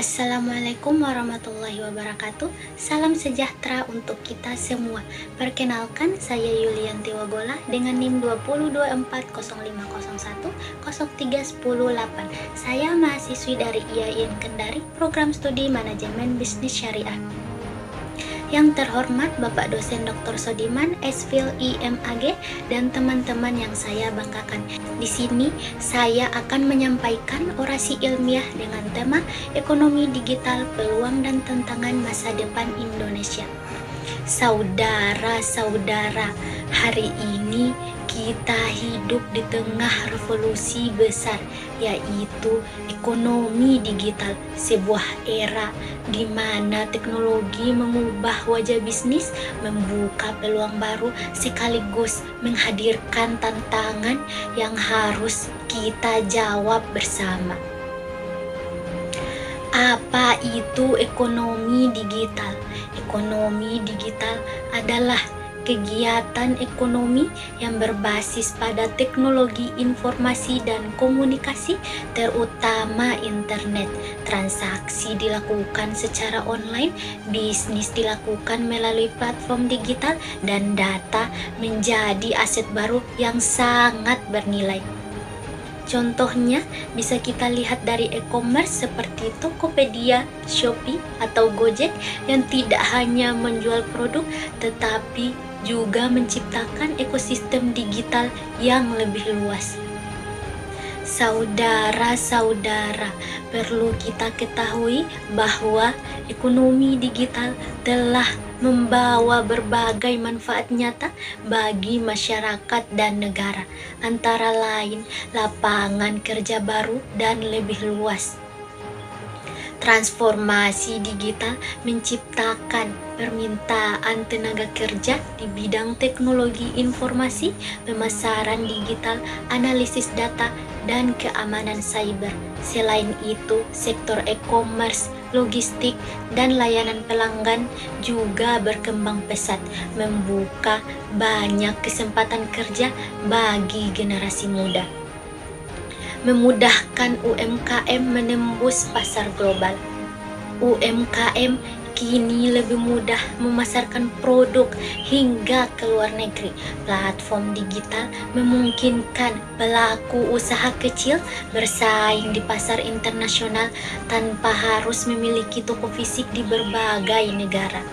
Assalamualaikum warahmatullahi wabarakatuh. Salam sejahtera untuk kita semua. Perkenalkan, saya Yulianti Wagola dengan NIM 20240501031008. Saya mahasiswi dari IAIN Kendari, Program Studi Manajemen Bisnis Syariah. Yang terhormat Bapak Dosen Dr. Sodiman, SPhil IMAG, dan teman-teman yang saya banggakan. Di sini saya akan menyampaikan orasi ilmiah dengan tema Ekonomi Digital, Peluang dan Tantangan Masa Depan Indonesia. Saudara-saudara, hari ini kita hidup di tengah revolusi besar, yaitu ekonomi digital, sebuah era di mana teknologi mengubah wajah bisnis, membuka peluang baru, sekaligus menghadirkan tantangan yang harus kita jawab bersama. Apa itu ekonomi digital? Ekonomi digital adalah kegiatan ekonomi yang berbasis pada teknologi informasi dan komunikasi, terutama internet. Transaksi dilakukan secara online, bisnis dilakukan melalui platform digital, dan data menjadi aset baru yang sangat bernilai. Contohnya bisa kita lihat dari e-commerce seperti Tokopedia, Shopee, atau Gojek yang tidak hanya menjual produk tetapi juga menciptakan ekosistem digital yang lebih luas. Saudara-saudara, perlu kita ketahui bahwa ekonomi digital telah membawa berbagai manfaat nyata bagi masyarakat dan negara, antara lain lapangan kerja baru dan lebih luas. Transformasi digital menciptakan permintaan tenaga kerja di bidang teknologi informasi, pemasaran digital, analisis data, dan keamanan cyber. Selain itu, sektor e-commerce, logistik, dan layanan pelanggan juga berkembang pesat, membuka banyak kesempatan kerja bagi generasi muda, memudahkan UMKM menembus pasar global. UMKM kini lebih mudah memasarkan produk hingga ke luar negeri. Platform digital memungkinkan pelaku usaha kecil bersaing di pasar internasional tanpa harus memiliki toko fisik di berbagai negara.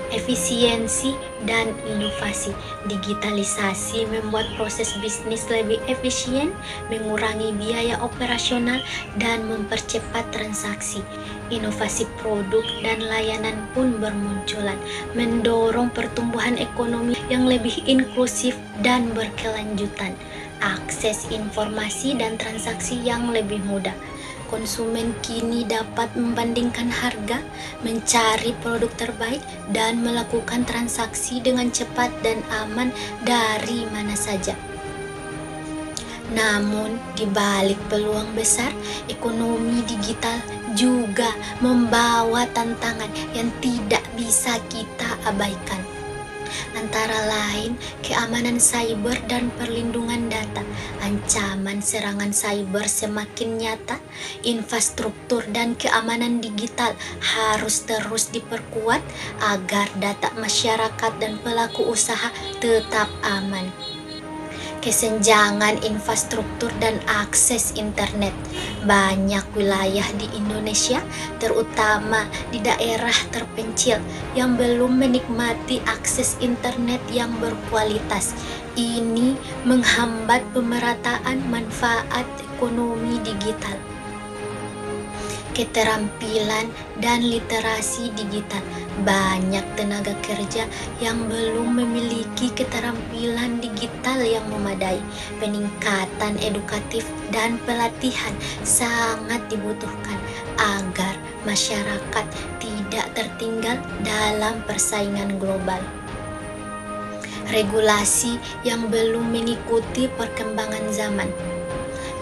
Efisiensi dan inovasi. Digitalisasi membuat proses bisnis lebih efisien, mengurangi biaya operasional, dan mempercepat transaksi. Inovasi produk dan layanan pun bermunculan, mendorong pertumbuhan ekonomi yang lebih inklusif dan berkelanjutan. Akses informasi dan transaksi yang lebih mudah. Konsumen kini dapat membandingkan harga, mencari produk terbaik, dan melakukan transaksi dengan cepat dan aman dari mana saja. Namun, di balik peluang besar, ekonomi digital juga membawa tantangan yang tidak bisa kita abaikan. Antara lain, keamanan cyber dan perlindungan data. Ancaman serangan cyber semakin nyata. Infrastruktur dan keamanan digital harus terus diperkuat agar data masyarakat dan pelaku usaha tetap aman. Kesenjangan infrastruktur dan akses internet. Banyak wilayah di Indonesia, terutama di daerah terpencil, yang belum menikmati akses internet yang berkualitas. Ini menghambat pemerataan manfaat ekonomi digital. Keterampilan dan literasi digital. Banyak tenaga kerja yang belum memiliki keterampilan digital yang memadai. Peningkatan edukatif dan pelatihan sangat dibutuhkan agar masyarakat tidak tertinggal dalam persaingan global. Regulasi yang belum mengikuti perkembangan zaman.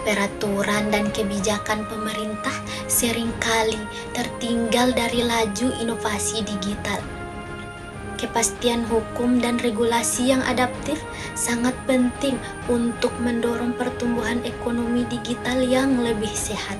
Peraturan dan kebijakan pemerintah seringkali tertinggal dari laju inovasi digital. Kepastian hukum dan regulasi yang adaptif sangat penting untuk mendorong pertumbuhan ekonomi digital yang lebih sehat.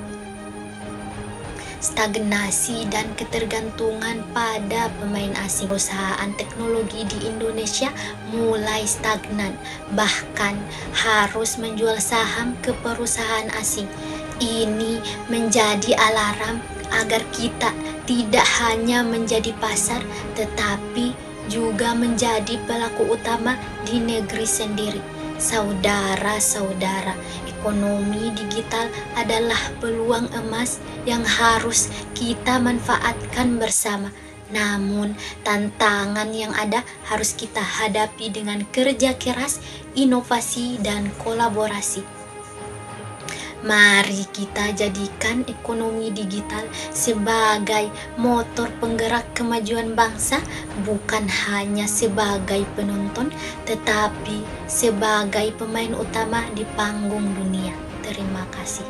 stagnasi dan ketergantungan pada pemain asing. Perusahaan teknologi di Indonesia mulai stagnan, bahkan harus menjual saham ke perusahaan asing. Ini menjadi alarm agar kita tidak hanya menjadi pasar, tetapi juga menjadi pelaku utama di negeri sendiri. Saudara-saudara, ekonomi digital adalah peluang emas yang harus kita manfaatkan bersama. Namun, tantangan yang ada harus kita hadapi dengan kerja keras, inovasi, dan kolaborasi. Mari kita jadikan ekonomi digital sebagai motor penggerak kemajuan bangsa, bukan hanya sebagai penonton, tetapi sebagai pemain utama di panggung dunia. Terima kasih.